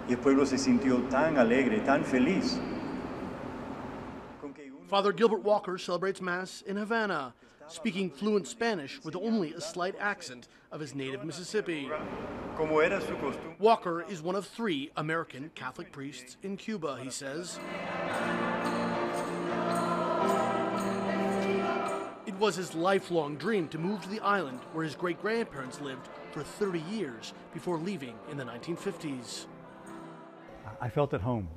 Y el pueblo se sintió tan alegre, tan feliz. Father Gilbert Walker celebrates Mass in Havana, speaking fluent Spanish with only a slight accent of his native Mississippi. Walker is one of 3 American Catholic priests in Cuba, he says. It was his lifelong dream to move to the island where his great-grandparents lived for 30 years before leaving in the 1950s. I felt at home.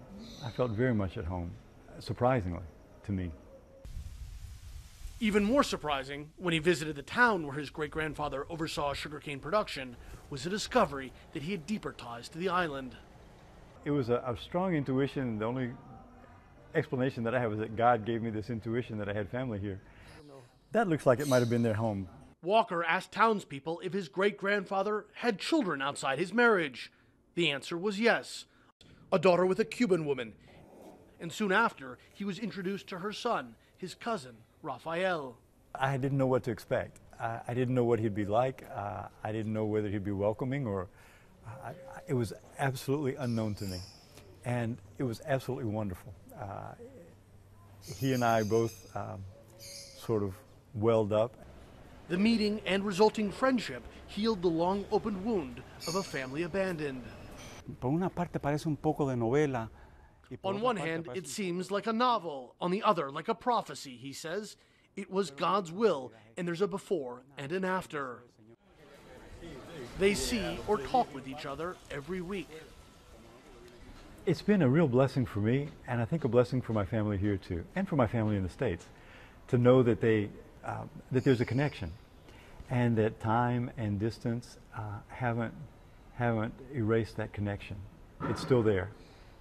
I felt very much at home, surprisingly, to me. Even more surprising, when he visited the town where his great-grandfather oversaw sugarcane production, was the discovery that he had deeper ties to the island. It was a strong intuition. The only explanation that I have is that God gave me this intuition that I had family here. That looks like it might have been their home. Walker asked townspeople if his great-grandfather had children outside his marriage. The answer was yes, a daughter with a Cuban woman. And soon after, he was introduced to her son, his cousin, Rafael. I didn't know what to expect. I didn't know what he'd be like. I didn't know whether he'd be welcoming or... it was absolutely unknown to me. And it was absolutely wonderful. He and I both sort of welled up. The meeting and resulting friendship healed the long open wound of a family abandoned. Por una parte parece un poco de novela. On one hand, it seems like a novel. On the other, like a prophecy, he says. It was God's will, and there's a before and an after. They see or talk with each other every week. It's been a real blessing for me, and I think a blessing for my family here too, and for my family in the States, to know that that there's a connection, and that time and distance haven't erased that connection. It's still there.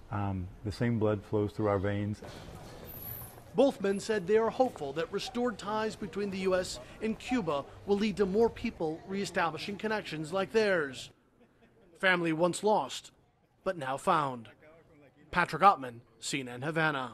The same blood flows through our veins. Both men said they are hopeful that restored ties between the U.S. and Cuba will lead to more people reestablishing connections like theirs. Family once lost, but now found. Patrick Oppmann, CNN Havana.